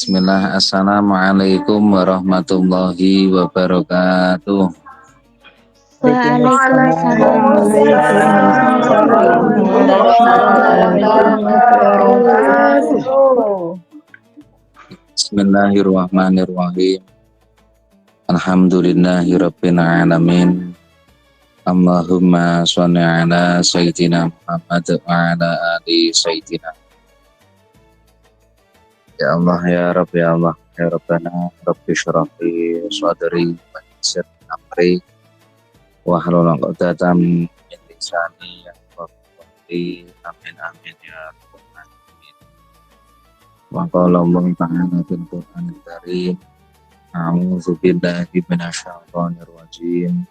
Bismillah, Assalamualaikum warahmatullahi wabarakatuh. Waalaikumsalam warahmatullahi wabarakatuh. Bismillahirrahmanirrahim. Alhamdulillahirabbil alamin. Allahumma sholli ala sayyidina Muhammad wa ala ali sayyidina. Ya Allah ya Rabb ya Allah ya Rabbana Rabbi shrah li sadri wa yassir li amri wahlul 'uqdatam min lisani yafqahu qawli. Amin amin ya rabbal alamin. Wa qala Allah ta'ala fil Qur'anil Karim, a'udzu billahi minasyaitonir rajim.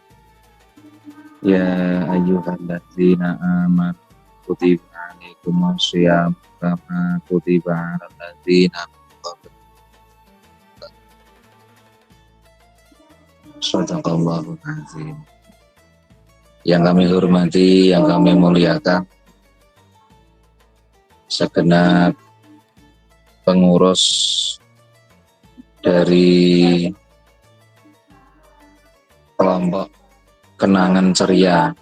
Ya ayyuhalladzina amanu kutiba 'alaikumus shiyam kama kutiba 'alal ladzina min qablikum. Shadaqallahul azim. Yang kami hormati, yang kami muliakan segenap pengurus dari kelompok Kenangan Ceria.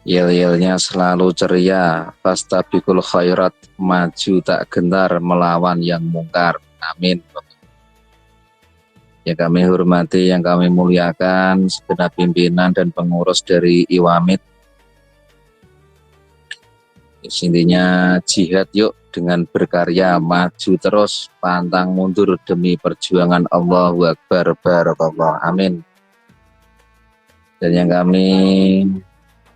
Yel-yelnya selalu ceria, fastabiqul khairat, maju tak gentar melawan yang mungkar. Amin. Yang kami hormati, yang kami muliakan segenap pimpinan dan pengurus dari Iwamid. Intinya jihad yuk dengan berkarya, maju terus, pantang mundur demi perjuangan. Allahu Akbar, barakallah. Amin. Dan yang kami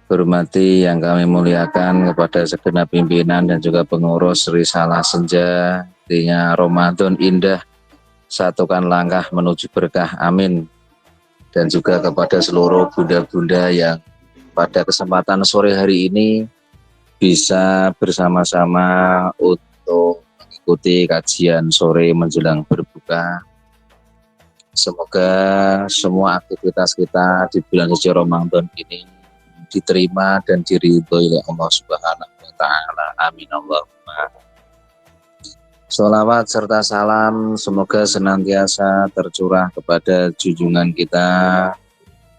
hormati, yang kami muliakan kepada segenap pimpinan dan juga pengurus Risalah Senja, artinya Ramadan indah, satukan langkah menuju berkah. Amin. Dan juga kepada seluruh bunda-bunda yang pada kesempatan sore hari ini bisa bersama-sama untuk mengikuti kajian sore menjelang berbuka. Semoga semua aktivitas kita di bulan suci Ramadan ini diterima dan diridhoi oleh Allah Subhanahu wa taala. Amin Allahumma. Sholawat serta salam semoga senantiasa tercurah kepada junjungan kita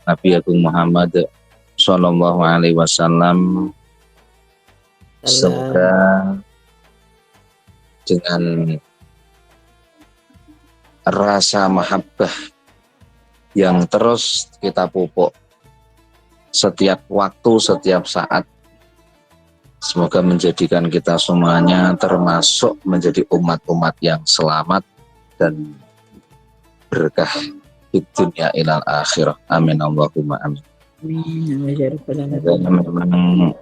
Nabi Agung Muhammad sallallahu alaihi wasallam. Semoga dengan rasa mahabbah yang terus kita pupuk setiap waktu, setiap saat, semoga menjadikan kita semuanya termasuk menjadi umat-umat yang selamat dan berkah di dunia ilal akhirah. Amin Allahumma amin. Memang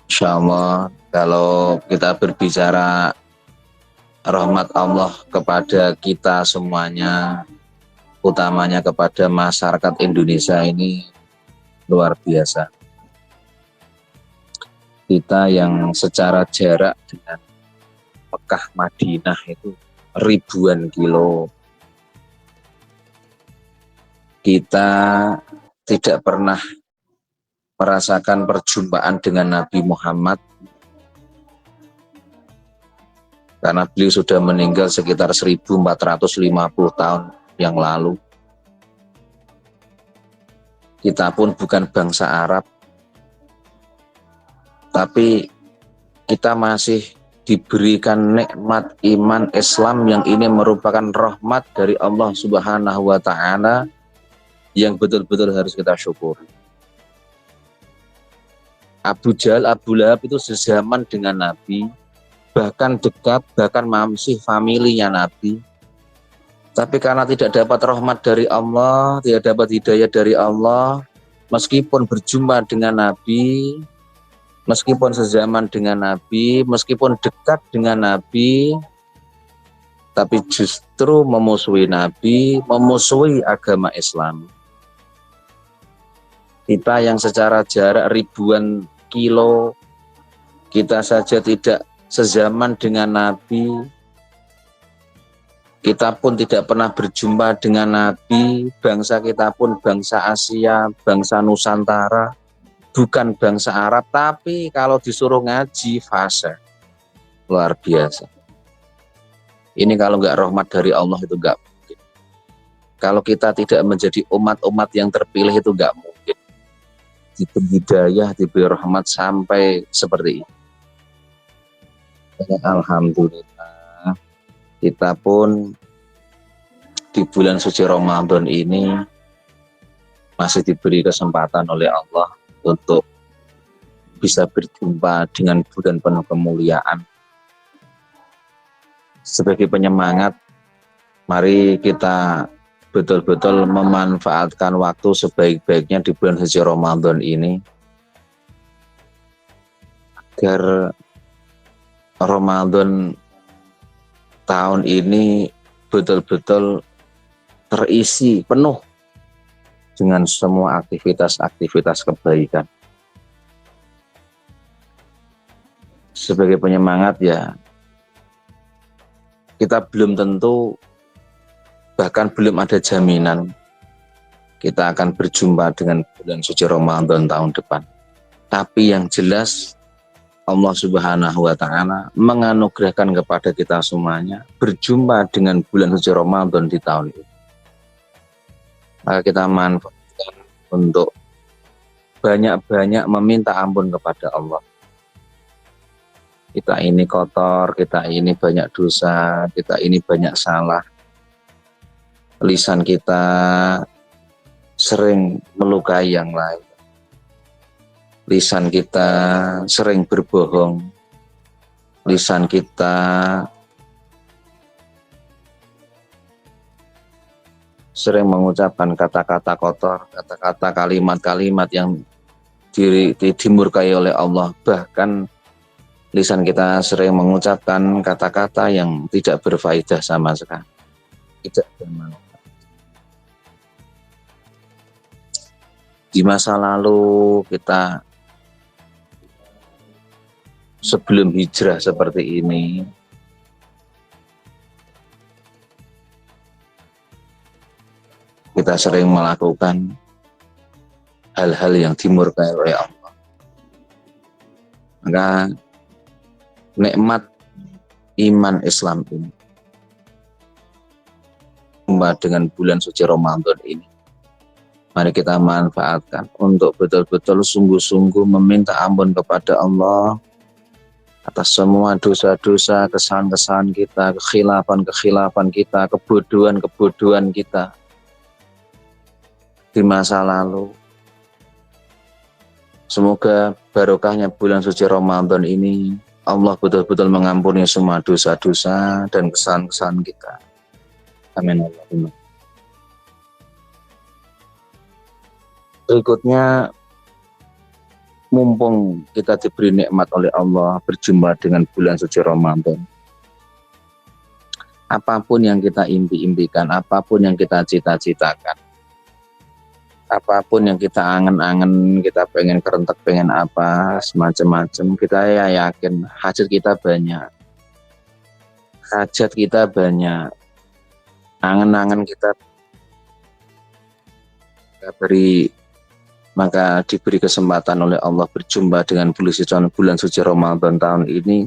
insya Allah kalau kita berbicara rahmat Allah kepada kita semuanya, utamanya kepada masyarakat Indonesia ini luar biasa. Kita yang secara jarak dengan Mekah Madinah itu ribuan kilo, kita tidak pernah merasakan perjumpaan dengan Nabi Muhammad karena beliau sudah meninggal sekitar 1450 tahun yang lalu. Kita pun bukan bangsa Arab, tapi kita masih diberikan nikmat iman Islam yang ini merupakan rahmat dari Allah Subhanahu wa taala yang betul-betul harus kita syukuri. Abu Jahal, Abu Lahab itu sezaman dengan Nabi, bahkan dekat, bahkan masih familinya Nabi. Tapi karena tidak dapat rahmat dari Allah, tidak dapat hidayah dari Allah, meskipun berjumpa dengan Nabi, meskipun sezaman dengan Nabi, meskipun dekat dengan Nabi, tapi justru memusuhi Nabi, memusuhi agama Islam. Kita yang secara jarak ribuan kilo, kita saja tidak sezaman dengan Nabi, kita pun tidak pernah berjumpa dengan Nabi, bangsa kita pun bangsa Asia, bangsa Nusantara, bukan bangsa Arab, tapi kalau disuruh ngaji fase luar biasa. Ini kalau nggak rahmat dari Allah itu nggak mungkin. Kalau kita tidak menjadi umat-umat yang terpilih itu nggak mungkin. Diberi hidayah, diberi rahmat sampai seperti ini. Alhamdulillah, kita pun di bulan suci Ramadan ini masih diberi kesempatan oleh Allah untuk bisa berjumpa dengan bulan penuh kemuliaan. Sebagai penyemangat, mari kita betul-betul memanfaatkan waktu sebaik-baiknya di bulan suci Ramadan ini agar Ramadan tahun ini betul-betul terisi penuh dengan semua aktivitas-aktivitas kebaikan. Sebagai penyemangat ya, kita belum tentu, bahkan belum ada jaminan kita akan berjumpa dengan bulan suci Ramadan tahun depan. Tapi yang jelas Allah Subhanahu wa Ta'ala menganugerahkan kepada kita semuanya berjumpa dengan bulan suci Ramadan di tahun ini. Maka kita manfaatkan untuk banyak-banyak meminta ampun kepada Allah. Kita ini kotor, kita ini banyak dosa, kita ini banyak salah. Lisan kita sering melukai yang lain. Lisan kita sering berbohong. Lisan kita sering mengucapkan kata-kata kotor, kata-kata kalimat-kalimat yang dimurkai oleh Allah. Bahkan lisan kita sering mengucapkan kata-kata yang tidak berfaedah sama sekali. Tidak bermanfaat. Di masa lalu kita sebelum hijrah seperti ini, kita sering melakukan hal-hal yang dimurkai oleh Allah. Maka nikmat iman Islam ini dengan bulan suci Ramadan ini, mari kita manfaatkan untuk betul-betul sungguh-sungguh meminta ampun kepada Allah atas semua dosa-dosa, kesalahan-kesalahan kita, kekhilafan-kekhilafan kita, kebodohan-kebodohan kita di masa lalu. Semoga barokahnya bulan suci Ramadan ini Allah betul-betul mengampuni semua dosa-dosa dan kesalahan-kesalahan kita. Amin. Berikutnya, mumpung kita diberi nikmat oleh Allah berjumpa dengan bulan suci Ramadan, apapun yang kita impi-impikan, apapun yang kita cita-citakan, apapun yang kita angen-angen, kita pengen kerentek, pengen apa, semacam-macam, kita ya yakin hajat kita banyak. Hajat kita banyak. Angen-angen kita beri, maka diberi kesempatan oleh Allah berjumpa dengan bulan suci Ramadan tahun ini,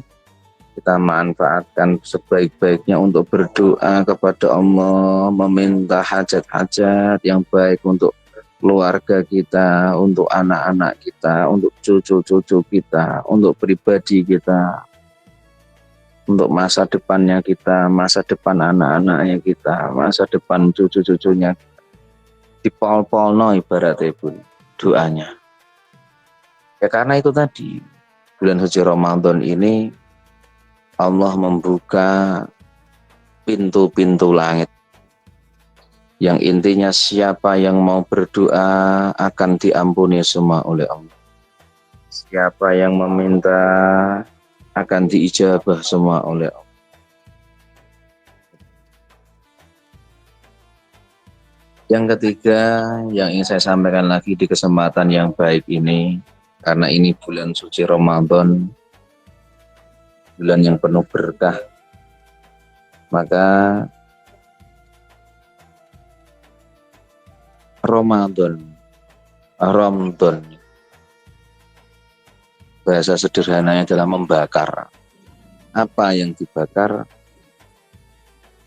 kita manfaatkan sebaik-baiknya untuk berdoa kepada Allah, meminta hajat-hajat yang baik untuk keluarga kita, untuk anak-anak kita, untuk cucu-cucu kita, untuk pribadi kita, untuk masa depannya kita, masa depan anak-anaknya kita, masa depan cucu-cucunya. Dipol-polno ibaratnya pun doanya. Ya karena itu tadi, bulan suci Ramadan ini Allah membuka pintu-pintu langit yang intinya siapa yang mau berdoa akan diampuni semua oleh Allah. Siapa yang meminta akan diijabah semua oleh Allah. Yang ketiga yang ingin saya sampaikan lagi di kesempatan yang baik ini, karena ini bulan suci Ramadan, bulan yang penuh berkah, maka Ramadan bahasa sederhananya adalah membakar. Apa yang dibakar?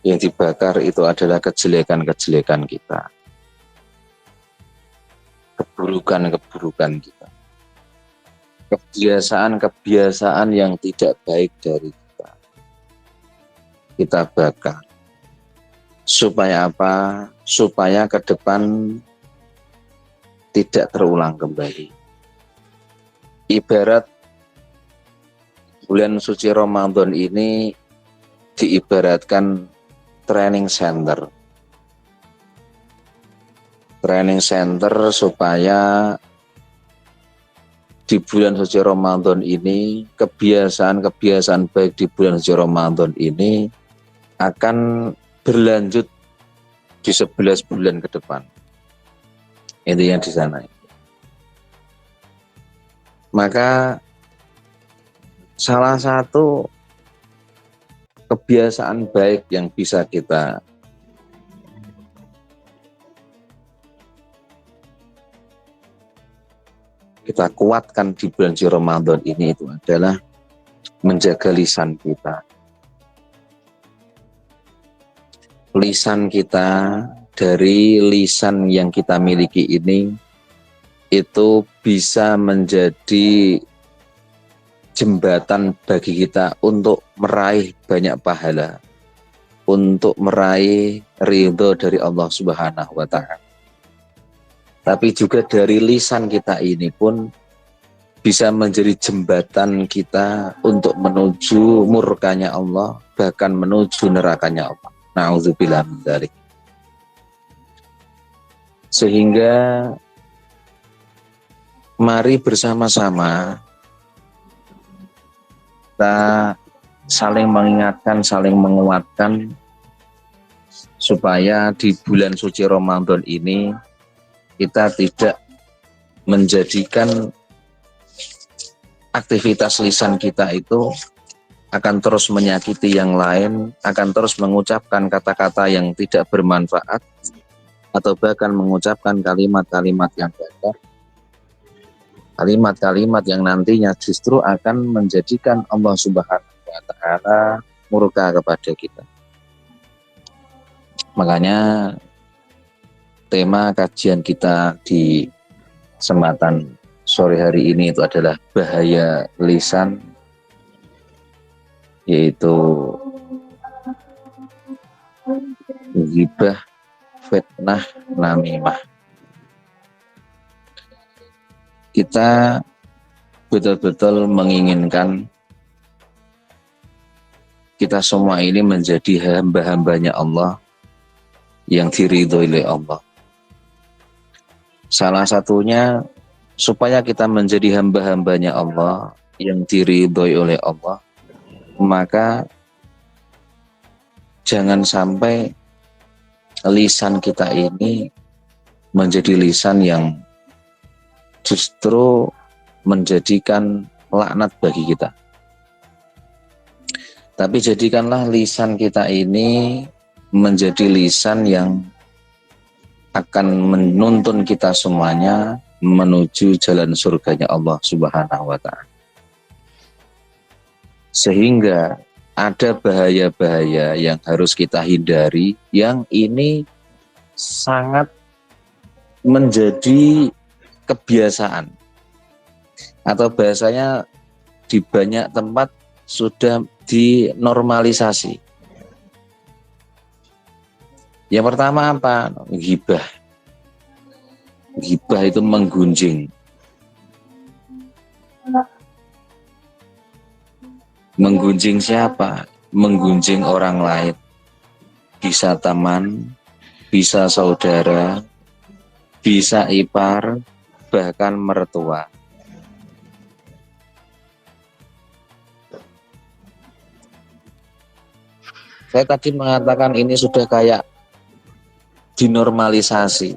Yang dibakar itu adalah kejelekan-kejelekan kita, keburukan-keburukan kita, kebiasaan-kebiasaan yang tidak baik dari kita. Kita bakar. Supaya apa? Supaya ke depan tidak terulang kembali. Ibarat bulan suci Ramadan ini diibaratkan training center. Training center supaya di bulan suci Ramadan ini, kebiasaan-kebiasaan baik di bulan suci Ramadan ini akan berlanjut di 11 bulan ke depan. Intinya di sana. Maka salah satu kebiasaan baik yang bisa kita kuatkan di bulan suci Ramadan ini itu adalah menjaga lisan kita. Lisan kita, dari lisan yang kita miliki ini itu bisa menjadi jembatan bagi kita untuk meraih banyak pahala, untuk meraih ridho dari Allah Subhanahu wa Ta'ala. Tapi juga dari lisan kita ini pun bisa menjadi jembatan kita untuk menuju murkanya Allah, bahkan menuju nerakanya Allah. Na'udzubillah min dzalik. Sehingga mari bersama-sama kita saling mengingatkan, saling menguatkan supaya di bulan suci Ramadan ini kita tidak menjadikan aktivitas lisan kita itu akan terus menyakiti yang lain, akan terus mengucapkan kata-kata yang tidak bermanfaat, atau bahkan mengucapkan kalimat-kalimat yang kasar, kalimat-kalimat yang nantinya justru akan menjadikan Allah Subhanahu wa Ta'ala murka kepada kita. Makanya tema kajian kita di kesempatan sore hari ini itu adalah bahaya lisan, yaitu ghibah, fitnah, namimah. Kita betul-betul menginginkan kita semua ini menjadi hamba-hambanya Allah yang diridhoi oleh Allah. Salah satunya supaya kita menjadi hamba-hambanya Allah yang diridhoi oleh Allah, maka jangan sampai lisan kita ini menjadi lisan yang justru menjadikan laknat bagi kita. Tapi jadikanlah lisan kita ini menjadi lisan yang akan menuntun kita semuanya menuju jalan surganya Allah Subhanahu wa Ta'ala. Sehingga ada bahaya-bahaya yang harus kita hindari, yang ini sangat menjadi kebiasaan, atau bahasanya di banyak tempat sudah dinormalisasi. Yang pertama apa? Ghibah. Ghibah itu menggunjing. Menggunjing siapa? Menggunjing orang lain. Bisa teman, bisa saudara, bisa ipar, bahkan mertua. Saya tadi mengatakan ini sudah kayak dinormalisasi.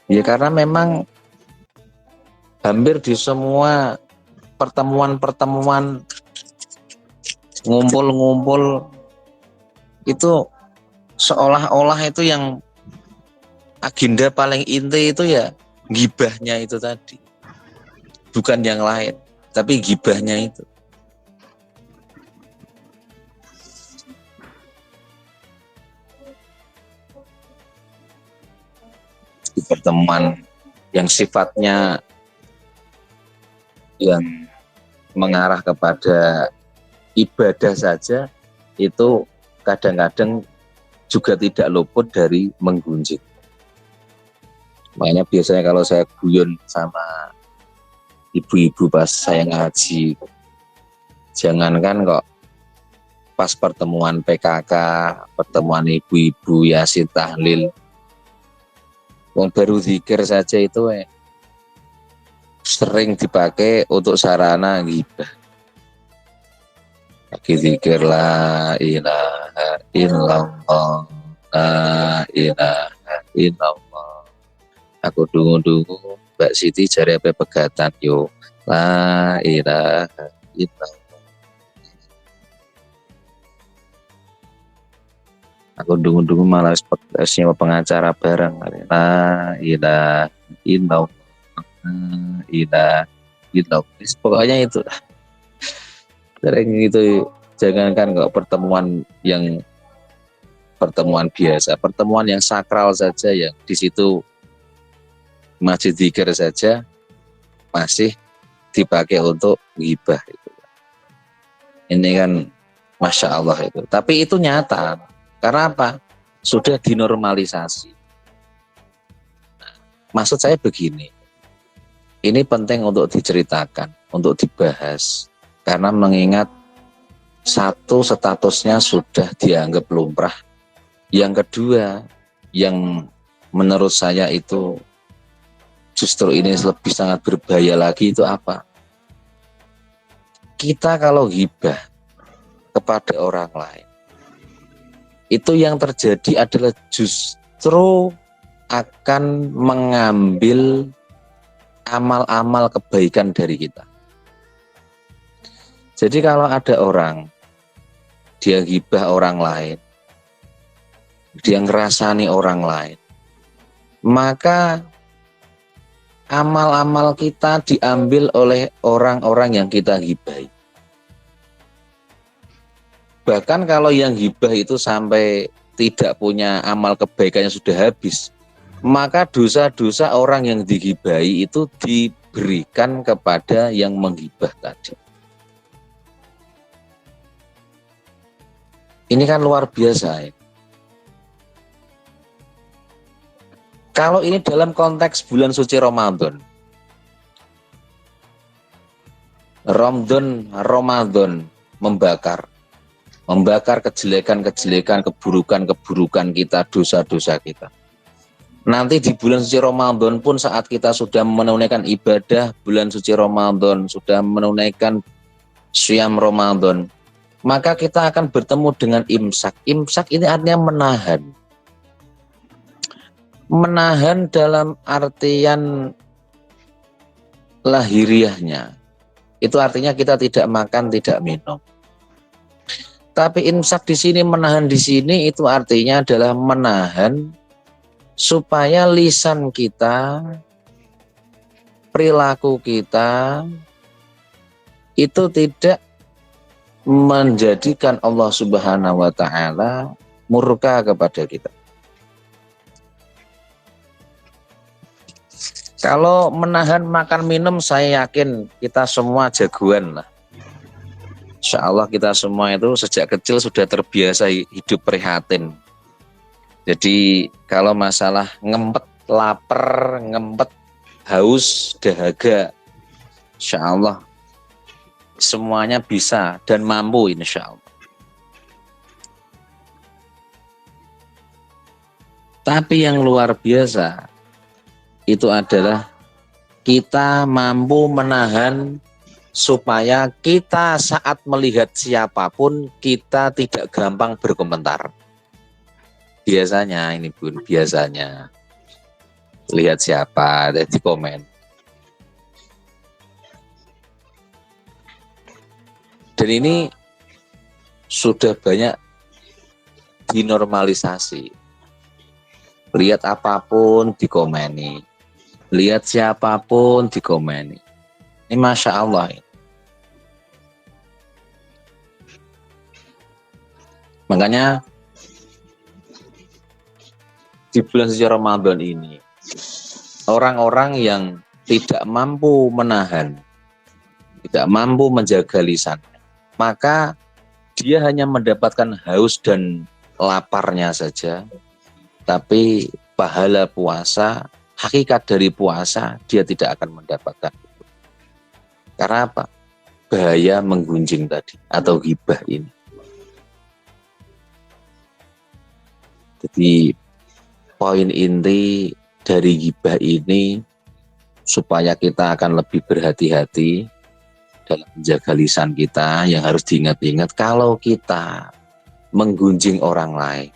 Ya karena memang hampir di semua pertemuan-pertemuan, ngumpul-ngumpul itu seolah-olah itu yang agenda paling inti itu ya gibahnya itu tadi, bukan yang lain, tapi gibahnya itu. di pertemuan yang sifatnya yang mengarah kepada ibadah saja, itu kadang-kadang juga tidak luput dari menggunjing. Makanya biasanya kalau saya guyon sama ibu-ibu pas saya ngaji, jangankan kok pas pertemuan PKK, pertemuan ibu-ibu Yasin tahlil, wong baru zikir saja itu sering dipakai untuk sarana ghibah. Lagi zikir la ilaha illallah, la ilaha illallah. Aku dungu-dungu Mbak Siti jari apa pegatan yo, la ilaha illallah. Aku dungu-dungu malah sewa pengacara bareng, la ilaha illallah, la ilaha illallah. Pokoknya itu sering itu. Jangankan kok pertemuan biasa, pertemuan yang sakral saja, yang di situ masjid zikir saja masih dipakai untuk ghibah itu. Ini kan Masya Allah itu. Tapi itu nyata. Karena apa? Sudah dinormalisasi. Nah, maksud saya begini. Ini penting untuk diceritakan, untuk dibahas. Karena mengingat satu, statusnya sudah dianggap lumrah. Yang kedua, yang menurut saya itu justru ini lebih sangat berbahaya lagi, itu apa? Kita kalau ghibah kepada orang lain, itu yang terjadi adalah justru akan mengambil amal-amal kebaikan dari kita. Jadi kalau ada orang, dia ghibah orang lain, dia ngerasani orang lain, maka amal-amal kita diambil oleh orang-orang yang kita ghibahi. Bahkan kalau yang ghibah itu sampai tidak punya amal kebaikannya sudah habis, maka dosa-dosa orang yang dighibahi itu diberikan kepada yang menghibah tadi. Ini kan luar biasa ya. Kalau ini dalam konteks bulan suci Ramadan, membakar kejelekan-kejelekan, keburukan-keburukan kita, dosa-dosa kita. Nanti di bulan suci Ramadan pun saat kita sudah menunaikan ibadah bulan suci Ramadan, sudah menunaikan syam Ramadan, maka kita akan bertemu dengan imsak. Imsak ini artinya menahan. Menahan dalam artian lahiriahnya. Itu artinya kita tidak makan, tidak minum. Tapi imsak di sini, menahan di sini itu artinya adalah menahan supaya lisan kita, perilaku kita itu tidak menjadikan Allah Subhanahu wa taala murka kepada kita. Kalau menahan makan minum, saya yakin kita semua jagoan lah. Insya Allah kita semua itu sejak kecil sudah terbiasa hidup prihatin. Jadi kalau masalah ngempet, lapar, ngempet, haus, dahaga, insya Allah semuanya bisa dan mampu insya Allah. Tapi yang luar biasa itu adalah kita mampu menahan supaya kita saat melihat siapapun kita tidak gampang berkomentar. Biasanya ini Bun, biasanya lihat siapa ada di komen. Dan ini sudah banyak dinormalisasi. Lihat apapun dikomeni, lihat siapapun dikomeni. Ini Masya Allah. Makanya di bulan suci Ramadan ini orang-orang yang tidak mampu menahan, tidak mampu menjaga lisan, maka dia hanya mendapatkan haus dan laparnya saja, tapi pahala puasa, hakikat dari puasa dia tidak akan mendapatkan. Karena apa? Bahaya menggunjing tadi atau ghibah ini. Jadi poin inti dari ghibah ini supaya kita akan lebih berhati-hati dalam menjaga lisan kita. Yang harus diingat-ingat, kalau kita menggunjing orang lain,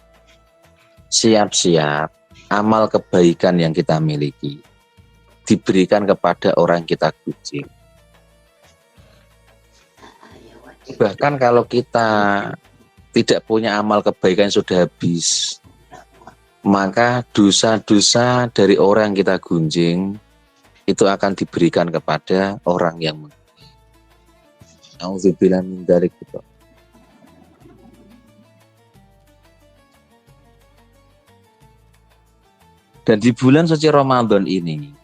siap-siap amal kebaikan yang kita miliki diberikan kepada orang yang kita gunjing. Bahkan kalau kita tidak punya amal kebaikan yang sudah habis, maka dosa-dosa dari orang yang kita gunjing itu akan diberikan kepada orang yang Auzubillah min dzalik. Dan di bulan suci Ramadan ini,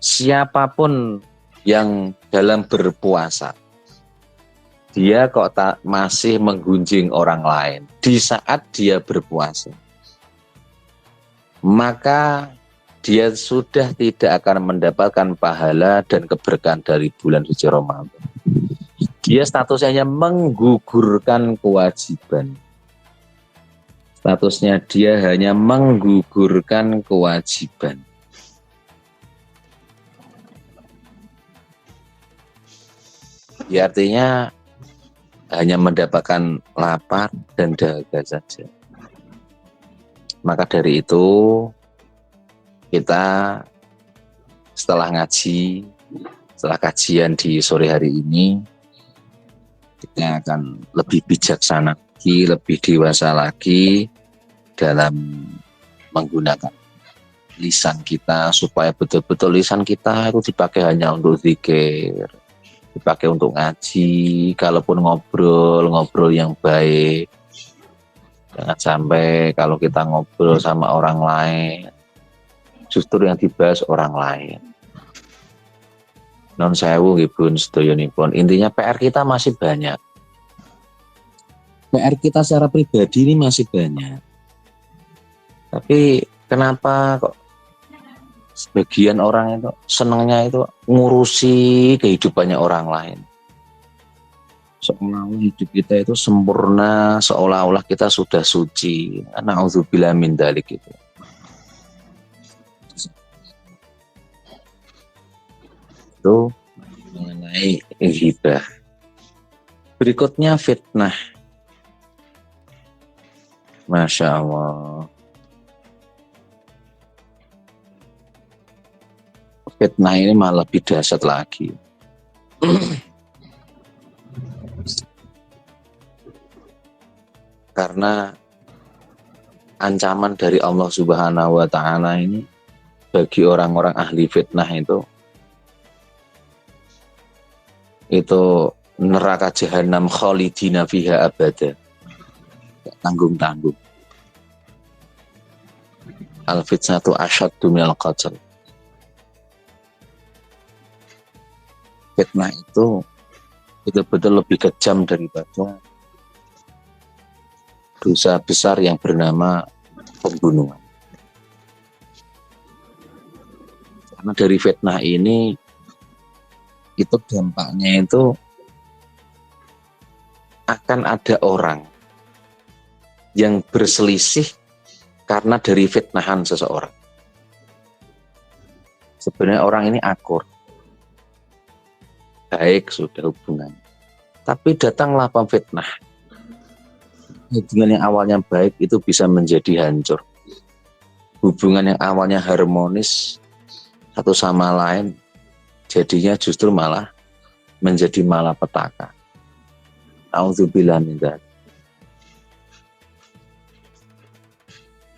siapapun yang dalam berpuasa, dia kok tak masih menggunjing orang lain di saat dia berpuasa, maka dia sudah tidak akan mendapatkan pahala dan keberkahan dari bulan suci Ramadan. Dia statusnya hanya menggugurkan kewajiban. Statusnya dia hanya menggugurkan kewajiban. Ya, artinya hanya mendapatkan lapar dan dahaga saja. Maka dari itu kita setelah ngaji, setelah kajian di sore hari ini, kita akan lebih bijaksana lagi, lebih dewasa lagi dalam menggunakan lisan kita, supaya betul-betul lisan kita itu dipakai hanya untuk zikir, dipakai untuk ngaji. Kalaupun ngobrol yang baik, jangan sampai kalau kita ngobrol sama orang lain justru yang dibahas orang lain. Non sewu nggih sedayonipun, intinya PR kita masih banyak. PR kita secara pribadi ini masih banyak. Tapi kenapa kok sebagian orang itu senangnya itu ngurusi kehidupannya orang lain? Seolah-olah hidup kita itu sempurna, seolah-olah kita sudah suci. Na'udzubillah min dzalik itu. Itu mengenai ghibah. Berikutnya fitnah. Masya Allah. Fitnah ini malah lebih dahsyat lagi. Karena ancaman dari Allah Subhanahu wa Ta'ala ini bagi orang-orang ahli fitnah itu neraka jahanam khalidina fiha abada, tanggung-tanggung. Al-fitnatu asyaddu minal qatl. Fitnah itu betul-betul lebih kejam daripada dosa besar yang bernama pembunuhan. Karena dari fitnah ini itu dampaknya itu akan ada orang yang berselisih karena dari fitnahan seseorang. Sebenarnya orang ini akur, baik sudah hubungan, tapi datanglah pemfitnah. Hubungan yang awalnya baik itu bisa menjadi hancur. Hubungan yang awalnya harmonis satu sama lain jadinya justru malah menjadi malapetaka. Auzubillah min dzalik.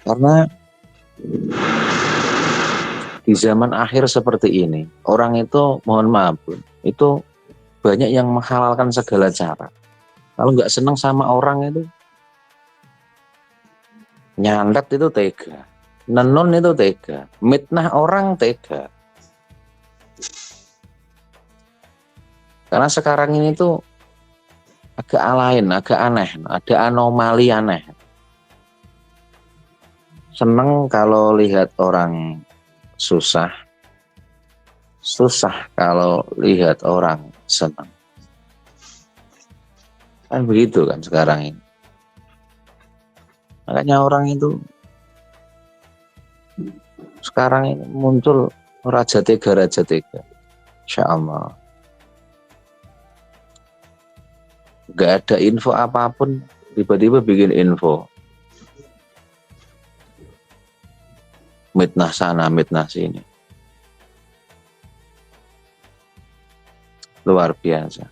Karena di zaman akhir seperti ini, orang itu mohon maaf, itu banyak yang menghalalkan segala cara. Kalau nggak senang sama orang itu nyantet itu tega. Nenun itu tega, mitnah orang tega. Karena sekarang ini tuh agak lain, agak aneh, ada anomali aneh. Seneng kalau lihat orang susah, susah kalau lihat orang senang. Kan begitu kan sekarang ini. Makanya orang itu sekarang ini muncul raja tega, Insya Allah. Gak ada info apapun, tiba-tiba bikin info. Mitnah sana, mitnah sini. Luar biasa.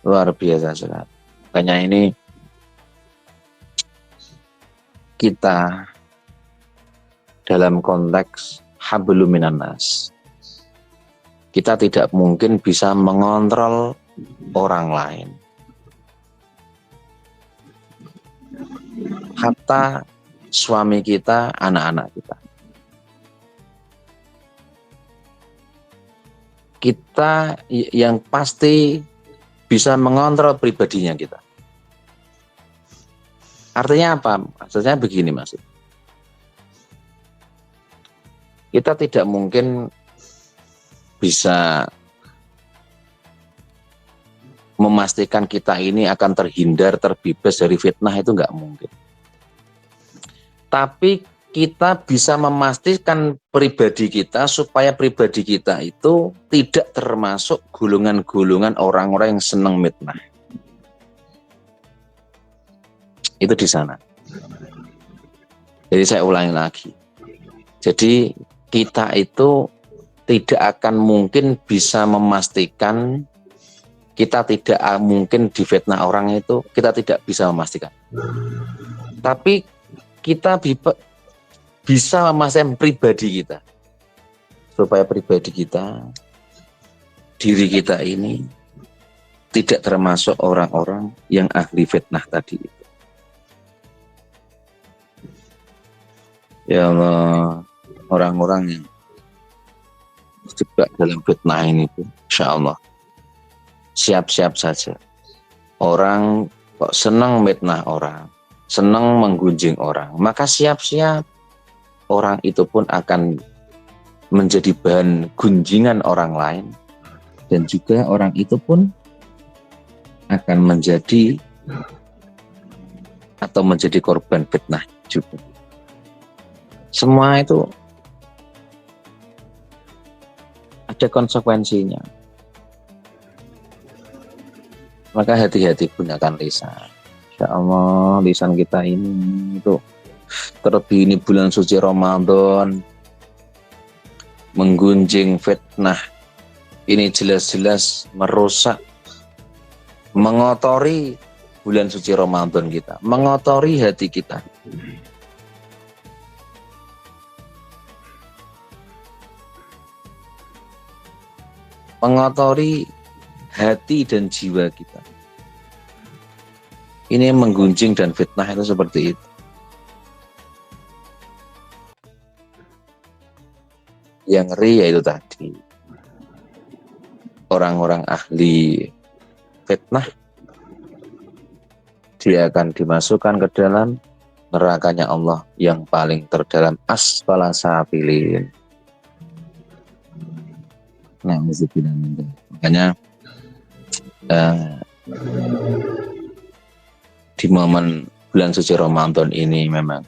Luar biasa sekali. Makanya ini kita dalam konteks hablum minan nas. Kita tidak mungkin bisa mengontrol orang lain. Hatta suami kita, anak-anak kita. Kita yang pasti bisa mengontrol pribadinya kita. Artinya apa? Maksudnya begini maksud. Kita tidak mungkin bisa memastikan kita ini akan terhindar, terbebas dari fitnah, itu nggak mungkin. Tapi kita bisa memastikan pribadi kita supaya pribadi kita itu tidak termasuk golongan-golongan orang-orang yang senang fitnah. Itu di sana. Jadi saya ulangi lagi. Jadi kita itu tidak akan mungkin bisa memastikan, kita tidak mungkin difitnah orang itu, kita tidak bisa memastikan. Tapi kita bisa memastikan pribadi kita. Supaya pribadi kita, diri kita ini tidak termasuk orang-orang yang ahli fitnah tadi itu. Ya Allah, orang-orang yang terjebak dalam fitnah ini pun, insya Allah siap-siap saja. Orang kok senang fitnah orang, senang menggunjing orang, maka siap-siap orang itu pun akan menjadi bahan gunjingan orang lain, dan juga orang itu pun akan menjadi atau menjadi korban fitnah juga. Semua itu ada konsekuensinya. Maka hati-hati gunakan lisan. Insya Allah lisan kita ini itu, terlebih ini bulan suci Ramadan, menggunjing fitnah ini jelas-jelas merusak, mengotori bulan suci Ramadan kita, mengotori hati kita. Mengotori hati dan jiwa kita. Ini menggunjing dan fitnah itu seperti itu. Yang ngeri yaitu tadi, orang-orang ahli fitnah, dia akan dimasukkan ke dalam nerakanya Allah yang paling terdalam, asfala safilin. Nah, makanya di momen bulan suci Ramadan ini memang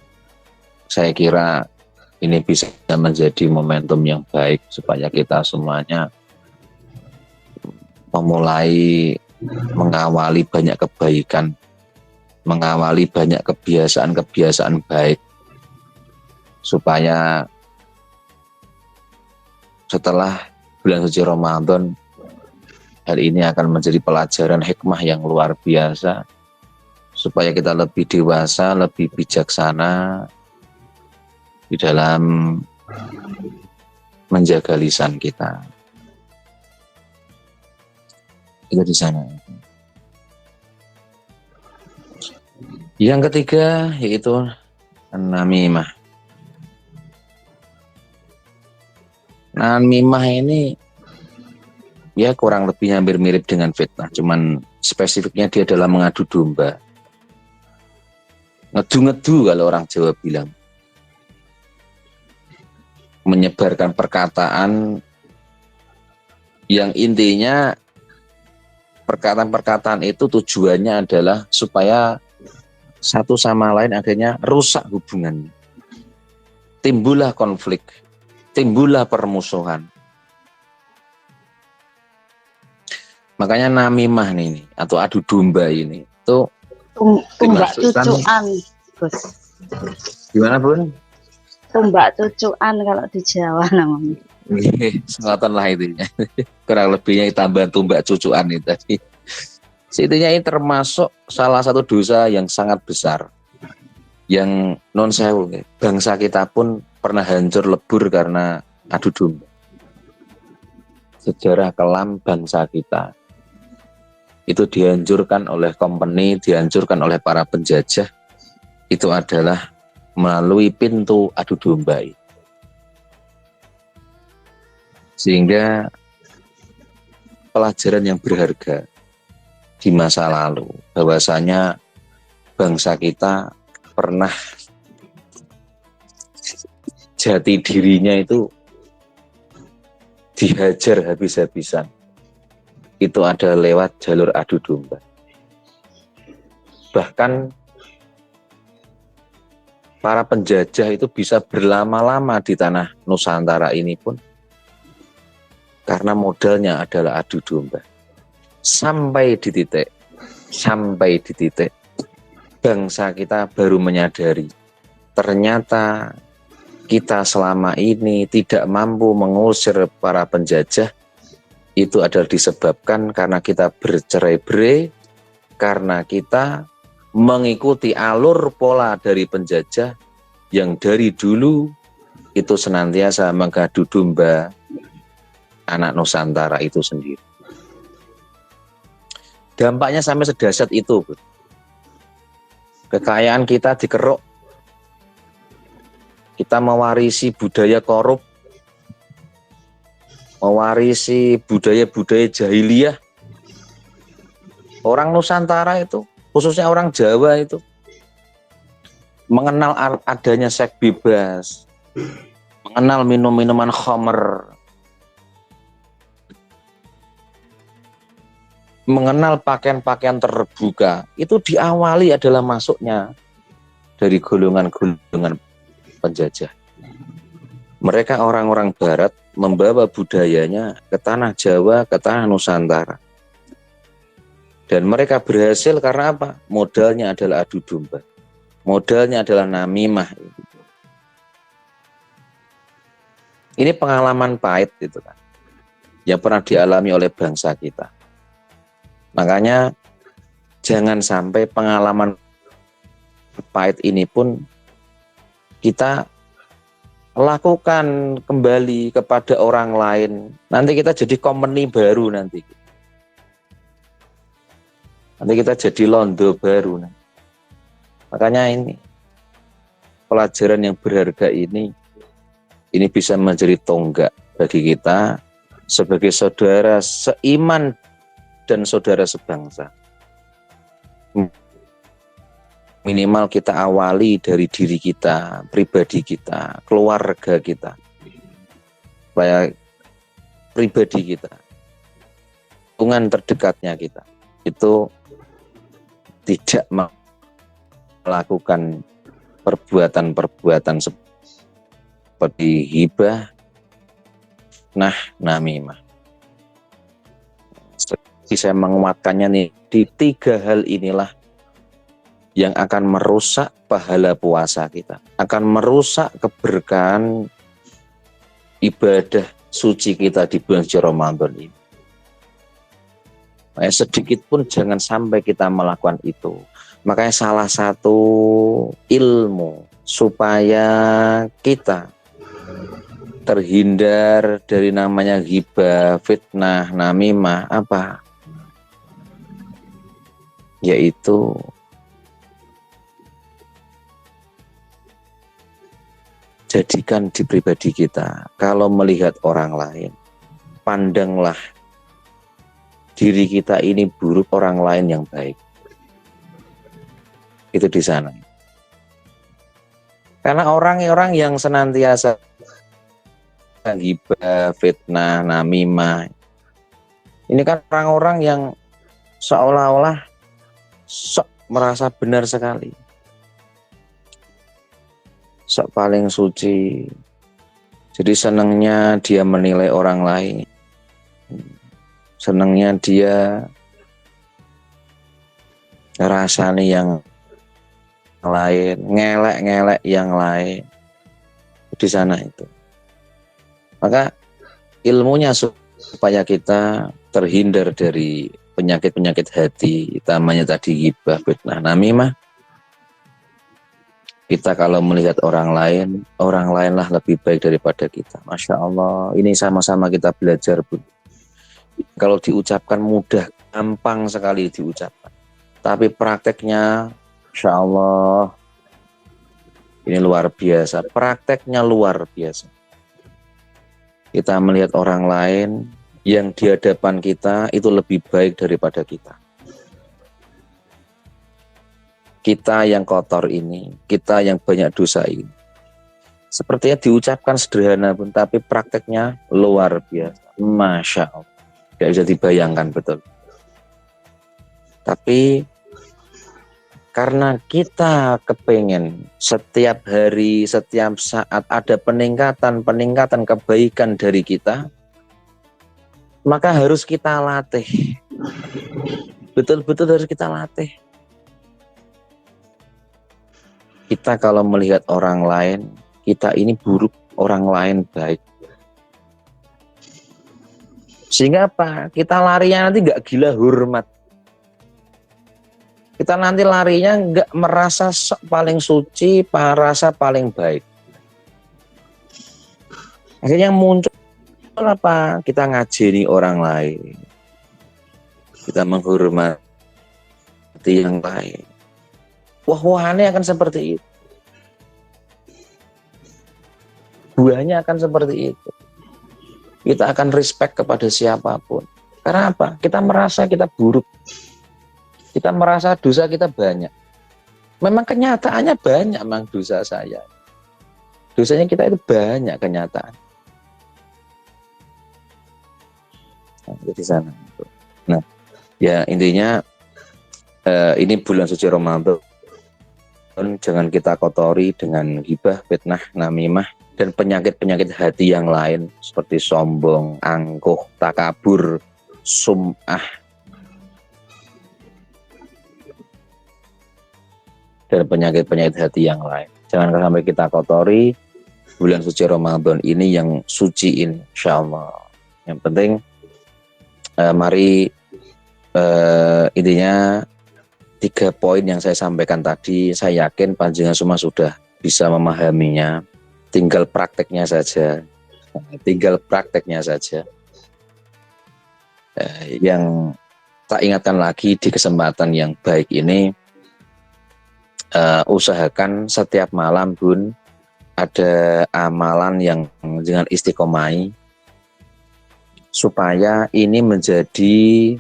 saya kira ini bisa menjadi momentum yang baik supaya kita semuanya memulai mengawali banyak kebaikan, mengawali banyak kebiasaan-kebiasaan baik, supaya setelah bulan suci Ramadan, hal ini akan menjadi pelajaran hikmah yang luar biasa, supaya kita lebih dewasa, lebih bijaksana di dalam menjaga lisan kita. Itu di sana. Yang ketiga yaitu namimah. Namimah ini ya kurang lebih hampir mirip dengan fitnah, cuman spesifiknya dia adalah mengadu domba. Ngedu-ngedu kalau orang Jawa bilang. Menyebarkan perkataan yang intinya perkataan-perkataan itu tujuannya adalah supaya satu sama lain akhirnya rusak hubungannya. Timbullah konflik, timbullah permusuhan. Makanya namimah ini atau adu domba ini itu Tumbak dimasukkan. cucuan, Gus. Gimana Bun? Tumbak cucuan kalau di Jawa namanya. Selatan lah intinya. Kurang lebihnya tambah tumbak cucuan itu tadi. Intinya ini termasuk salah satu dosa yang sangat besar. Yang non sewu, bangsa kita pun pernah hancur lebur karena adu domba. Sejarah kelam bangsa kita itu dihancurkan oleh company, dihancurkan oleh para penjajah, itu adalah melalui pintu adu domba. Sehingga pelajaran yang berharga di masa lalu, bahwasanya bangsa kita pernah jati dirinya itu dihajar habis-habisan. Itu ada lewat jalur adu domba. Bahkan para penjajah itu bisa berlama-lama di tanah Nusantara ini pun karena modalnya adalah adu domba. Sampai di titik bangsa kita baru menyadari ternyata kita selama ini tidak mampu mengusir para penjajah. Itu adalah disebabkan karena kita bercerai-berai, karena kita mengikuti alur pola dari penjajah yang dari dulu itu senantiasa mengadu domba anak Nusantara itu sendiri. Dampaknya sampai sedahsyat itu. Kekayaan kita dikeruk, kita mewarisi budaya korup, mewarisi budaya-budaya jahiliyah. Orang Nusantara itu, khususnya orang Jawa itu, mengenal adanya seks bebas, mengenal minum-minuman khamr, mengenal pakaian-pakaian terbuka. Itu diawali adalah masuknya dari golongan-golongan penjajah. Mereka orang-orang barat membawa budayanya ke tanah Jawa, ke tanah Nusantara. Dan mereka berhasil karena apa? Modalnya adalah adu domba. Modalnya adalah namimah. Ini pengalaman pahit gitu kan, yang pernah dialami oleh bangsa kita. Makanya jangan sampai pengalaman pahit ini pun kita lakukan kembali kepada orang lain. Nanti kita jadi company baru nanti. Nanti kita jadi londo baru. Makanya ini pelajaran yang berharga ini bisa menjadi tonggak bagi kita sebagai saudara seiman dan saudara sebangsa. Minimal kita awali dari diri kita, pribadi kita, keluarga kita, supaya pribadi kita, lingkungan terdekatnya kita itu tidak melakukan perbuatan-perbuatan seperti hibah, namimah. Saya menguatkannya nih, di 3 hal inilah yang akan merusak pahala puasa kita, akan merusak keberkahan ibadah suci kita di bulan suci Ramadan ini. Sedikit pun jangan sampai kita melakukan itu. Makanya salah satu ilmu supaya kita terhindar dari namanya ghibah, fitnah, namimah apa? Yaitu jadikan di pribadi kita. Kalau melihat orang lain, pandanglah diri kita ini buruk, orang lain yang baik. Itu di sana. Karena orang-orang yang senantiasa ghibah, fitnah, namimah, ini kan orang-orang yang seolah-olah sok merasa benar sekali, sok paling suci. Jadi senangnya dia menilai orang lain, senangnya dia rasani yang lain, ngelek-ngelek yang lain. Di sana itu. Maka ilmunya supaya kita terhindar dari penyakit-penyakit hati, utamanya tadi ghibah, fitnah, namimah. Kita kalau melihat orang lainlah lebih baik daripada kita. Masya Allah, ini sama-sama kita belajar, Bu. Kalau diucapkan mudah, gampang sekali diucapkan. Tapi prakteknya, Masya Allah, ini luar biasa. Prakteknya luar biasa. Kita melihat orang lain yang di hadapan kita itu lebih baik daripada kita. Kita yang kotor ini, kita yang banyak dosa ini. Sepertinya diucapkan sederhana pun, tapi prakteknya luar biasa. Masya Allah. Tidak bisa dibayangkan betul. Tapi karena kita kepengen setiap hari, setiap saat ada peningkatan kebaikan dari kita, maka harus kita latih. Betul-betul harus kita latih. Kita kalau melihat orang lain, kita ini buruk, orang lain baik. Sehingga apa? Kita larinya nanti nggak gila hormat. Kita nanti larinya nggak merasa paling suci, merasa paling baik. Akhirnya muncul apa? Kita ngajeni orang lain. Kita menghormati yang lain. Wah-wahane akan seperti itu. Buahnya akan seperti itu. Kita akan respect kepada siapapun. Karena apa? Kita merasa kita buruk. Kita merasa dosa kita banyak. Memang kenyataannya banyak memang dosa saya. Dosanya kita itu banyak kenyataan. Nah, di sana. Nah, ya intinya ini bulan suci Ramadan. Jangan kita kotori dengan ghibah, fitnah, namimah, dan penyakit-penyakit hati yang lain seperti sombong, angkuh, takabur, sum'ah, dan penyakit-penyakit hati yang lain. Jangan sampai kita kotori bulan suci Ramadan ini yang suciin, insyaallah. Yang penting mari intinya 3 poin yang saya sampaikan tadi, saya yakin panjenengan semua sudah bisa memahaminya. Tinggal prakteknya saja. Yang tak ingatkan lagi di kesempatan yang baik ini, usahakan setiap malam Bun ada amalan yang dengan istiqomai supaya ini menjadi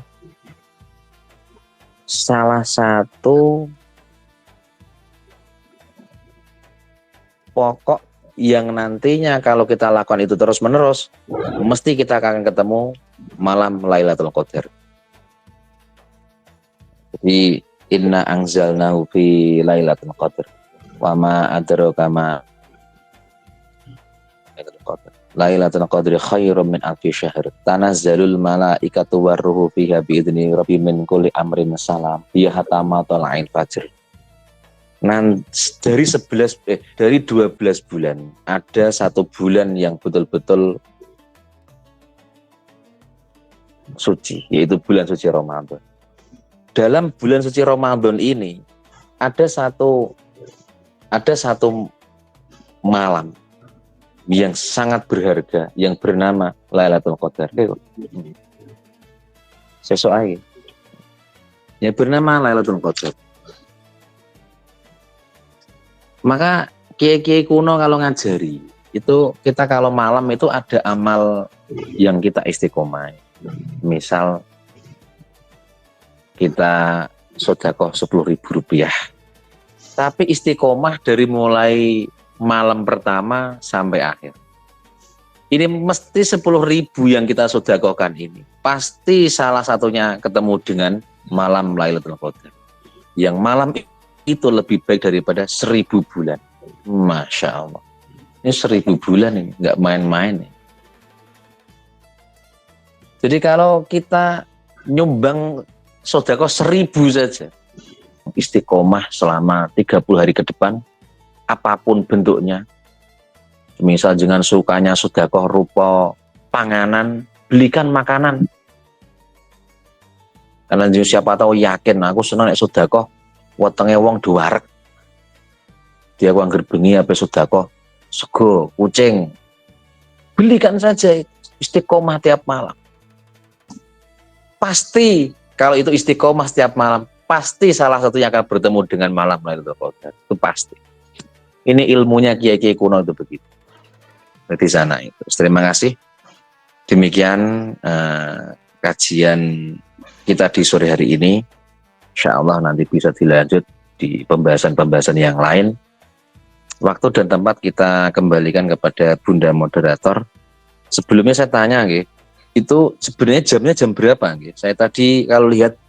salah satu pokok yang nantinya kalau kita lakukan itu terus-menerus, mesti kita akan ketemu malam Lailatul Qadar. Jadi inna anzalnahu fi Lailatul Qadar wa ma adraka ma Lailatul Qadar. Lailatul Qadri khairum min alfi syahr. Tanazzalul malaikatu warruhu fiha biidzni rabbi min kulli amrin salam. Hiya hatta matla'il fajr. Dari 12 bulan ada 1 bulan yang betul-betul suci, yaitu bulan suci Ramadan. Dalam bulan suci Ramadan ini ada satu malam yang sangat berharga yang bernama Lailatul Qadar. Sesuai yang bernama Lailatul Qadar. Maka kiai-kiai kuno kalau ngajari itu kita kalau malam itu ada amal yang kita istiqomah. Misal kita sedekah 10.000 rupiah, tapi istiqomah dari mulai malam pertama sampai akhir. Ini mesti 10.000 yang kita sedekahkan ini pasti salah satunya ketemu dengan malam Lailatul Qadar. Yang malam itu lebih baik daripada 1.000 bulan. Masya Allah. Ini 1.000 bulan ini, nggak main-main. Jadi kalau kita nyumbang sedekah 1.000 saja, istiqomah selama 30 hari ke depan, apapun bentuknya, misal dengan sukanya sedekah rupa panganan, belikan makanan. Karena siapa tahu yakin, aku senang nek sedekah wetenge wong duarek. Dia aku anggar bengi apa sedekah sego, kucing. Belikan saja, istiqomah tiap malam. Pasti kalau itu istiqomah setiap malam, pasti salah satunya akan bertemu dengan malam Lailatul Qadar. Itu pasti. Ini ilmunya kiai-kiai kuno itu begitu. Di sana itu. Terima kasih. Demikian kajian kita di sore hari ini. Insya Allah nanti bisa dilanjut di pembahasan-pembahasan yang lain. Waktu dan tempat kita kembalikan kepada Bunda Moderator. Sebelumnya saya tanya, itu sebenarnya jamnya jam berapa? Saya tadi kalau lihat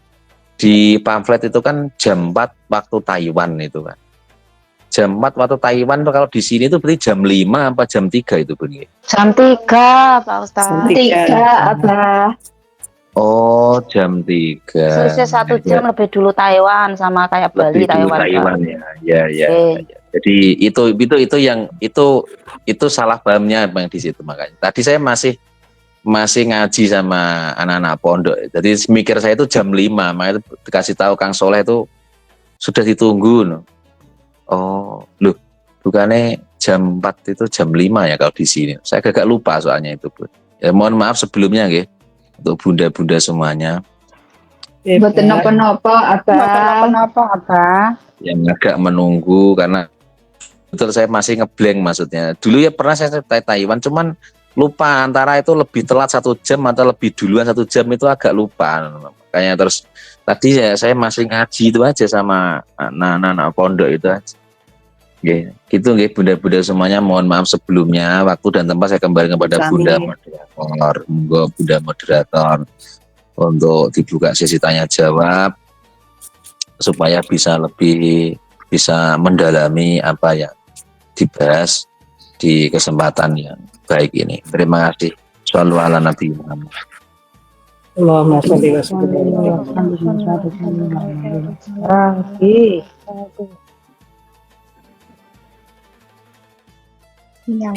di pamflet itu kan jam 4 waktu Taiwan itu kan. Jam 4 waktu Taiwan itu kalau di sini itu berarti jam 5 apa jam 3 itu Bun? Jam 3 Pak Ustaz. Jam 3 Abah. Oh jam 3. Selisih 1 jam lebih dulu Taiwan sama kayak Bali, Lebih dulu Taiwan ya. Jadi itu yang itu salah pahamnya Bang di situ makanya. Tadi saya masih ngaji sama anak-anak pondok. Jadi mikir saya itu jam 5, makanya dikasih tahu Kang Soleh itu sudah ditunggu. Oh, loh, bukannya jam 4 itu jam 5 ya kalau di sini. Saya agak lupa soalnya itu, Bu. Ya mohon maaf sebelumnya untuk bunda-bunda semuanya. Mboten napa-napa, Abah. Yang agak menunggu karena betul saya masih ngeblank maksudnya. Dulu ya pernah saya Taiwan, cuman lupa antara itu lebih telat 1 jam atau lebih duluan 1 jam itu agak lupa. Makanya terus tadi saya masih ngaji itu aja sama anak-anak pondok itu aja. Gitu bunda-bunda semuanya mohon maaf sebelumnya. Waktu dan tempat saya kembali kepada Bunda Moderator. Monggo Bunda Moderator untuk dibuka sesi tanya jawab supaya bisa mendalami apa yang dibahas di kesempatan yang baik ini. Terima kasih. Shallu ala Nabi Muhammad. Allahumma sholli wa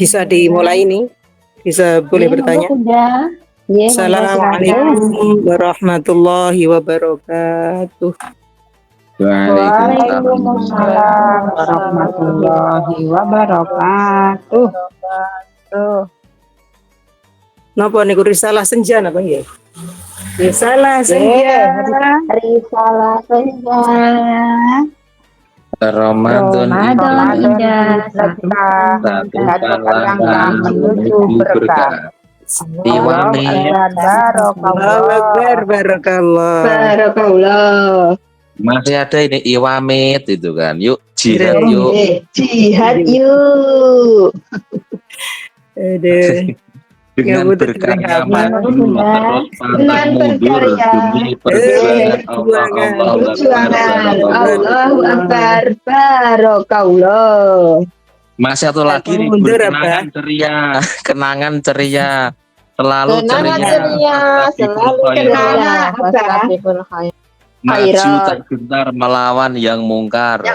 Bisa dimulai nih? Bisa boleh bertanya? Assalamualaikum warahmatullahi wabarakatuh. Waalaikumsalam warahmatullahi wabarakatuh. Napa niku risalah senja napa nggih? Risalah senja. Risalah senja. Ramadan indah satukan langkah menuju berkah. Iwami Barakallah. masih ada ini Iwamit itu kan. Yuk jihad yuk. Jihad yuk. Aduh. Dengan berkarya maju terus pantang mundur demi perjuangan Allahu Akbar. Barakallah. Masih satu lagi nih kenangan ceria selalu ceria maju tak gentar melawan yang mungkar.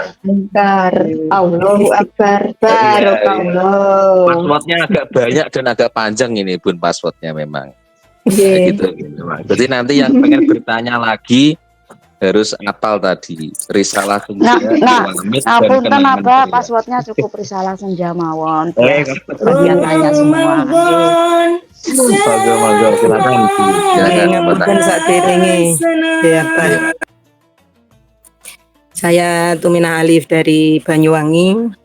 Allahu Akbar. Barakallah. Passwordnya agak banyak dan agak panjang ini Bun passwordnya memang. Gitu. Jadi nanti yang pengen bertanya lagi harus apal tadi risalah senja. Punten apa passwordnya cukup risalah senja mawon. Bagian tanya semua. Monggo silakan. Ngapunten sakderenge. Ya, Pak. Saya Tumina Alif dari Banyuwangi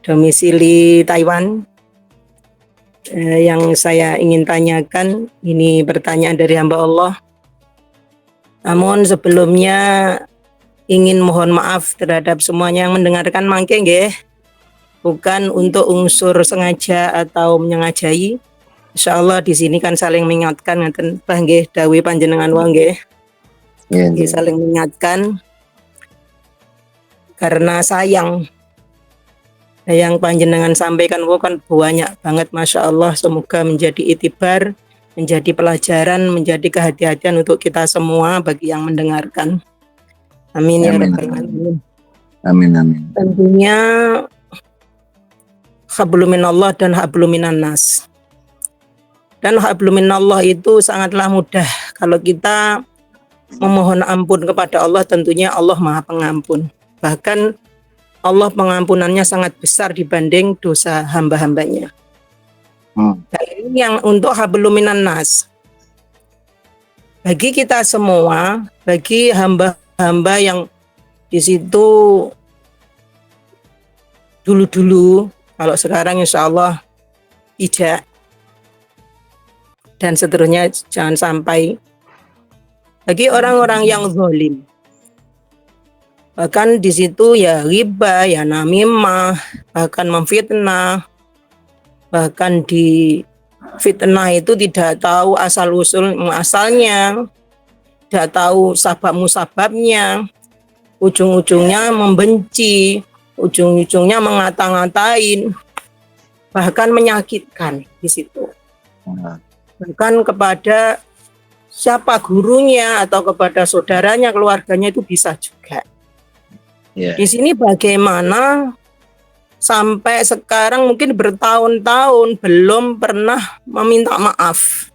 domisili Taiwan. Yang saya ingin tanyakan, ini pertanyaan dari hamba Allah. Namun sebelumnya ingin mohon maaf terhadap semuanya yang mendengarkan mangke nggih. Bukan untuk unsur sengaja atau menyengajai. Insyaallah di sini kan saling mengingatkan ngeten Bah nggih dawuh panjenengan wae nggih. Nggih. Saling mengingatkan karena sayang. Yang panjenengan sampaikan kan banyak banget, Masya Allah. Semoga menjadi itibar, menjadi pelajaran, menjadi kehati-hatian untuk kita semua bagi yang mendengarkan. Amin ya rabbal alamin. Amin amin. Tentunya hablum minallah dan hablum minan nas. Dan hablum minallah itu sangatlah mudah kalau kita memohon ampun kepada Allah. Tentunya Allah Maha Pengampun. Bahkan Allah pengampunannya sangat besar dibanding dosa hamba-hambanya. Dan ini yang untuk hablum minan nas. Bagi kita semua, bagi hamba-hamba yang di situ dulu-dulu, kalau sekarang insya Allah tidak. Dan seterusnya jangan sampai. Bagi orang-orang yang zalim. Bahkan di situ ya riba, ya namimah, bahkan memfitnah, bahkan di fitnah itu tidak tahu asal usul asalnya, tidak tahu sabab musababnya, ujung-ujungnya membenci, ujung-ujungnya mengata-ngatain, bahkan menyakitkan di situ. Bahkan kepada siapa gurunya atau kepada saudaranya, keluarganya itu bisa juga. Di sini bagaimana sampai sekarang mungkin bertahun-tahun belum pernah meminta maaf.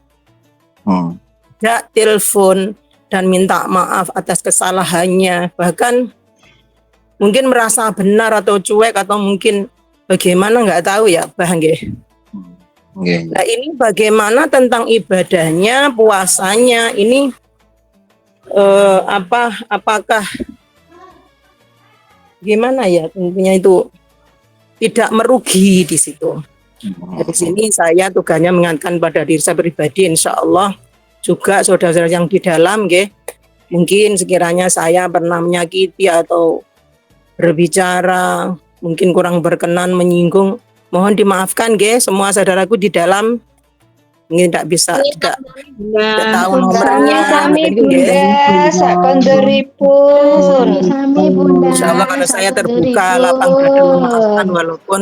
Tidak telepon dan minta maaf atas kesalahannya. Bahkan mungkin merasa benar atau cuek atau mungkin bagaimana nggak tahu ya Bah nggih. Nah ini bagaimana tentang ibadahnya, puasanya ini apakah gimana ya, tentunya itu tidak merugi di situ. Dari sini saya tugasnya mengingatkan pada diri saya pribadi, insya Allah juga saudara-saudara yang di dalam, mungkin sekiranya saya pernah menyakiti atau berbicara mungkin kurang berkenan, menyinggung, mohon dimaafkan, semua saudaraku di dalam. Mungkin tidak bisa, tidak tahu nomornya. Sami bunda, sakonderipun. Sami bunda. Insya Allah kalau saya terbuka, lapang dada memaafkan walaupun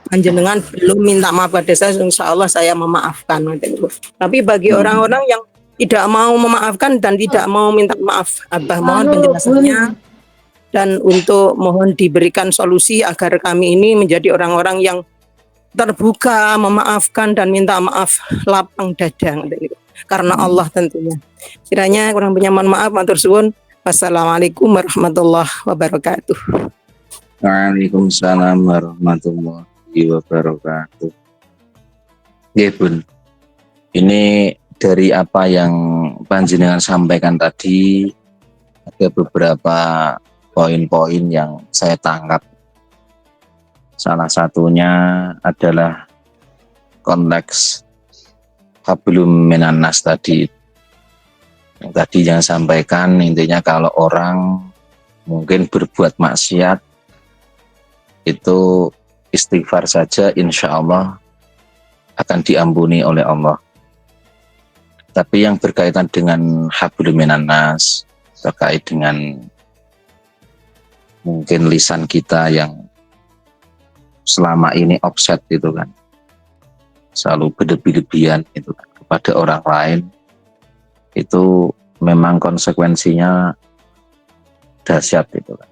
panjenengan belum minta maaf pada saya, insya Allah saya memaafkan. Tapi bagi orang-orang yang tidak mau memaafkan dan tidak mau minta maaf, Abah mohon penjelasannya dan untuk mohon diberikan solusi agar kami ini menjadi orang-orang yang terbuka, memaafkan dan minta maaf lapang dada karena Allah tentunya. Kiranya kurang punya mohon maaf, matur suwun. Wassalamualaikum warahmatullahi wabarakatuh. Waalaikumsalam warahmatullahi wabarakatuh. Ya Bun, ini dari apa yang panjenengan sampaikan tadi ada beberapa poin-poin yang saya tangkap. Salah satunya adalah konteks hablum minan nas tadi. Yang tadi yang sampaikan intinya kalau orang mungkin berbuat maksiat itu istighfar saja insya Allah akan diampuni oleh Allah. Tapi yang berkaitan dengan hablum minan nas terkait dengan mungkin lisan kita yang selama ini offset itu kan, selalu berlebih-lebihan itu kan, kepada orang lain, itu memang konsekuensinya dahsyat itu kan.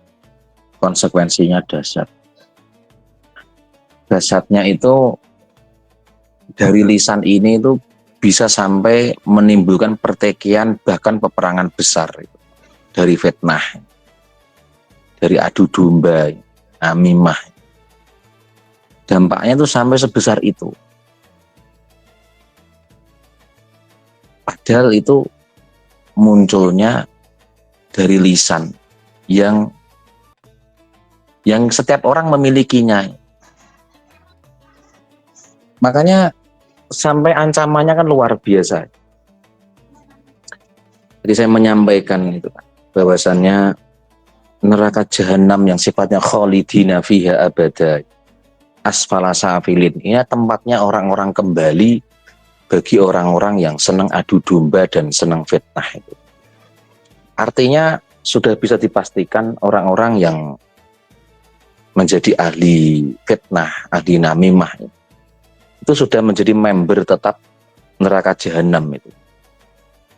Konsekuensinya dahsyat. Dahsyatnya itu dari lisan ini itu bisa sampai menimbulkan pertikaian bahkan peperangan besar itu. Dari fitnah, dari adu domba, namimah. Dampaknya itu sampai sebesar itu. Padahal itu munculnya dari lisan yang yang setiap orang memilikinya. Makanya sampai ancamannya kan luar biasa. Jadi saya menyampaikan itu bahwasannya neraka jahanam yang sifatnya khalidina fiha abada, asfala safilin, ini tempatnya orang-orang kembali bagi orang-orang yang senang adu domba dan senang fitnah itu. Artinya sudah bisa dipastikan orang-orang yang menjadi ahli fitnah, ahli namimah itu sudah menjadi member tetap neraka jahanam itu.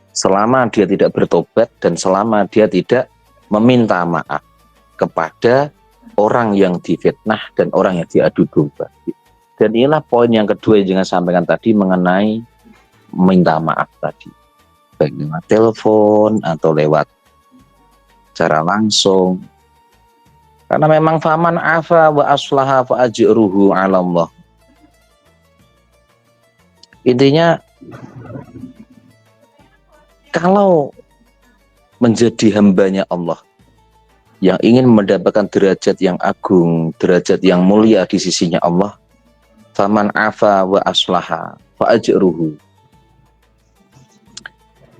Selama dia tidak bertobat dan selama dia tidak meminta maaf kepada orang yang difitnah dan orang yang diadu domba. Dan inilah poin yang kedua yang jangan sampaikan tadi mengenai minta maaf tadi, baik lewat telepon atau lewat cara langsung. Karena memang faman afa wa aslaha fa ajruhu 'ala Allah. Intinya kalau menjadi hambanya Allah yang ingin mendapatkan derajat yang agung, derajat yang mulia di sisinya Allah, faman afa wa aslaha fa ajruhu,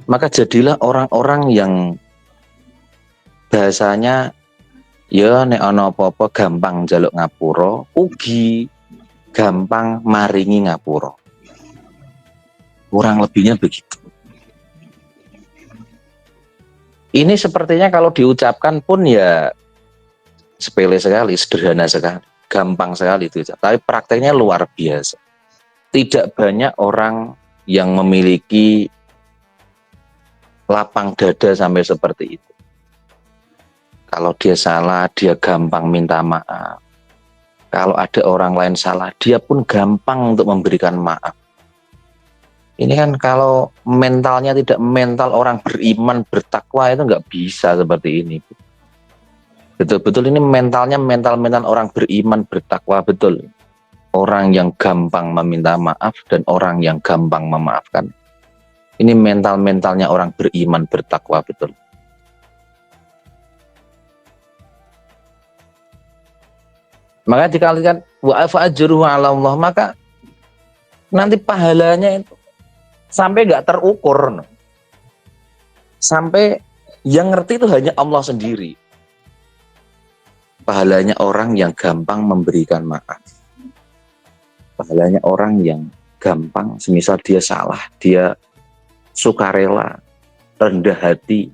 maka jadilah orang-orang yang bahasanya ya nek ana apa-apa gampang njaluk ngapura, ugi gampang maringi ngapura. Kurang lebihnya begitu. Ini sepertinya kalau diucapkan pun ya sepele sekali, sederhana sekali, gampang sekali itu. Tapi prakteknya luar biasa. Tidak banyak orang yang memiliki lapang dada sampai seperti itu. Kalau dia salah, dia gampang minta maaf. Kalau ada orang lain salah, dia pun gampang untuk memberikan maaf. Ini kan kalau mentalnya tidak mental orang beriman, bertakwa itu nggak bisa seperti ini. Betul-betul ini mentalnya mental orang beriman, bertakwa betul. Orang yang gampang meminta maaf dan orang yang gampang memaafkan. Ini mentalnya orang beriman, bertakwa betul. Maka dikalikan wa ajruhu 'ala Allah, maka nanti pahalanya itu sampai nggak terukur, sampai yang ngerti itu hanya Allah sendiri. Pahalanya orang yang gampang memberikan maaf, pahalanya orang yang gampang, semisal dia salah, dia sukarela, rendah hati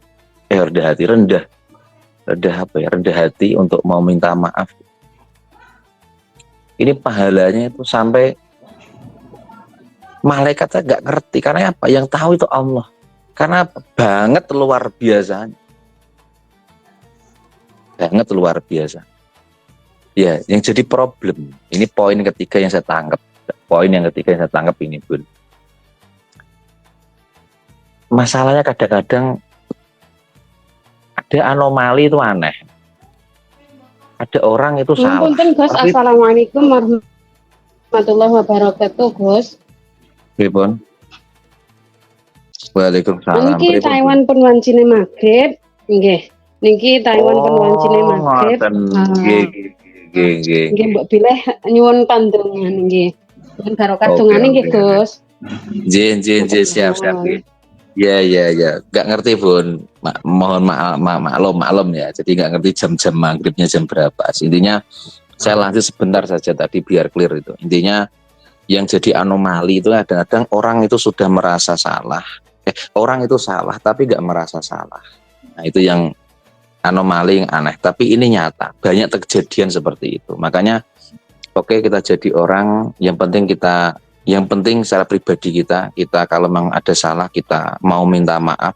untuk mau minta maaf. Ini pahalanya itu sampai malaikatnya nggak ngerti, karena apa? Yang tahu itu Allah. Karena banget luar biasa. Banget luar biasa. Ya, yang jadi problem. Ini poin ketiga yang saya tangkap. Poin yang ketiga yang saya tangkap ini, Bun. Masalahnya kadang-kadang ada anomali itu aneh. Ada orang itu salah. Punten, Gus. Assalamualaikum warahmatullahi wabarakatuh, Gus. Pripun? Waalaikumsalam. Niki Taiwan pun wancine magrib, nggih. Niki Taiwan pun wancine magrib. Nggih, mbok bilih nyuwun pandongan nggih. Nyuwun barokah dongane nggih, Gus. Nggih, siap. Ya. Nggak ngerti, Bun. Mohon maklum ya. Jadi nggak ngerti jam-jam maghribnya jam berapa. Intinya saya lanjut sebentar saja tadi biar clear itu. Intinya yang jadi anomali itu kadang-kadang orang itu sudah merasa salah. Orang itu salah tapi nggak merasa salah. Nah, itu yang anomali, yang aneh. Tapi ini nyata, banyak kejadian seperti itu. Makanya oke, kita jadi orang, yang penting secara pribadi kita kalau memang ada salah, kita mau minta maaf.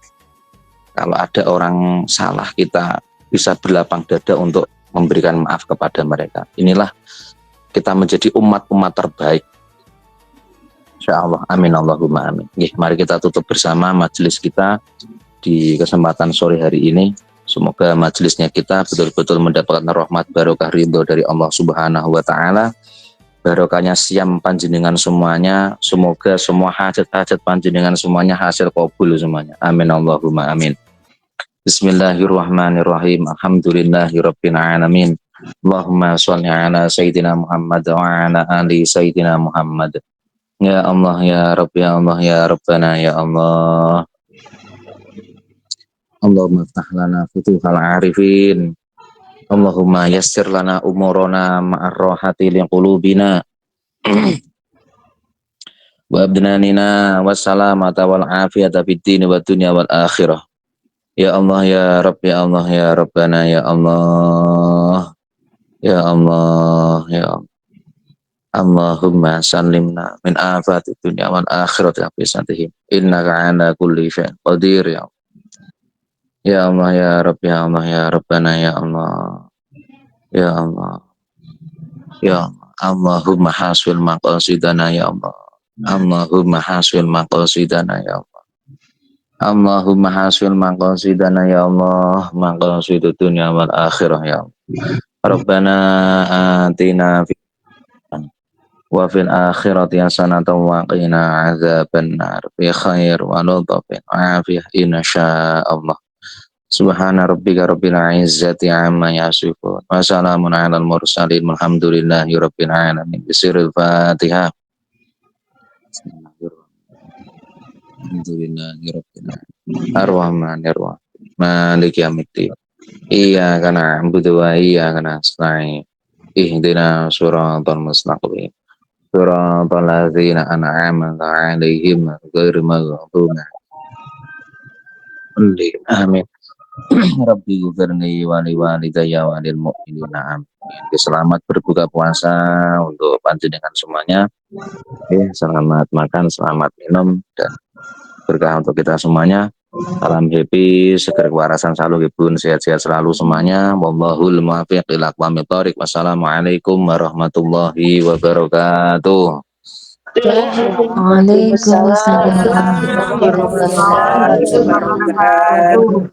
Kalau ada orang salah, kita bisa berlapang dada untuk memberikan maaf kepada mereka. Inilah kita menjadi umat terbaik. Insyaallah, amin Allahumma amin. Mari kita tutup bersama majelis kita di kesempatan sore hari ini. Semoga majelisnya kita betul-betul mendapatkan rahmat barokah ridho dari Allah Subhanahu wa taala. Barokahnya siam panjenengan semuanya. Semoga semua hajat-hajat panjenengan semuanya hasil qabul semuanya. Amin Allahumma amin. Bismillahirrahmanirrahim. Alhamdulillahirabbil alamin. Allahumma sholli ala sayyidina Muhammad wa ala ali sayyidina Muhammad. Ya Allah ya Rabb ya Allah ya Rabbana ya Allah. Allahumma ftah lana futuhal arifin. Allahumma yassir lana umurana ma'ar rohati liqulubina wa abdananina wassalamata wal afiyata fid dini wa dunya wal akhirah. Ya Allah ya Rabb ya Allah ya Rabbana ya Allah. Ya Allah ya Allah. Allahumma sallimna min afati dunya wal akhirati afisatihim innaka ala kulli syai'in qadir ya Allah. Ya Allah ya Rabb ya Allah ya Rabbana ya Allah. Ya Allah ya Allah. Allahumma hasbil maqasidana ya Allah. Allahumma hasbil maqasidana ya Allah. Allahumma hasbil maqasidana ya Allah. Maqasidud dunya wal akhirah ya Allah. Rabbana atina wa fil akhirati hasanatan wa qina adzabannar bi khair wa lutfin wa afiyah insyaallah. Subhana rabbika rabbil izzati amma yasifun wa salamun alal mursalin walhamdulillahi rabbil alamin. Bisirul Fatihah. Alhamdulillahi rabbil alamin. Ar-Rahmanir Rahim. Maliki yaumiddin. Iyyaka na'budu wa iyyaka nasta'in. Ihdina shiratal mustaqim. Shiratal ladzina an'amta 'alaihim ghairil maghdubi 'alaihim. Amin. Rabbi ghfirli wa li walidayya wa lil mu'minina amin. Selamat berbuka puasa untuk panjenengan semuanya. Selamat makan, selamat minum, dan berkah untuk kita semuanya. Salam happy, seger kewarasan selalu, Bun, sehat-sehat selalu semuanya. Wallahul muwaffiq ila aqwamit thoriq. Wassalamualaikum warahmatullahi wabarakatuh. Waalaikumsalam warahmatullahi wabarakatuh.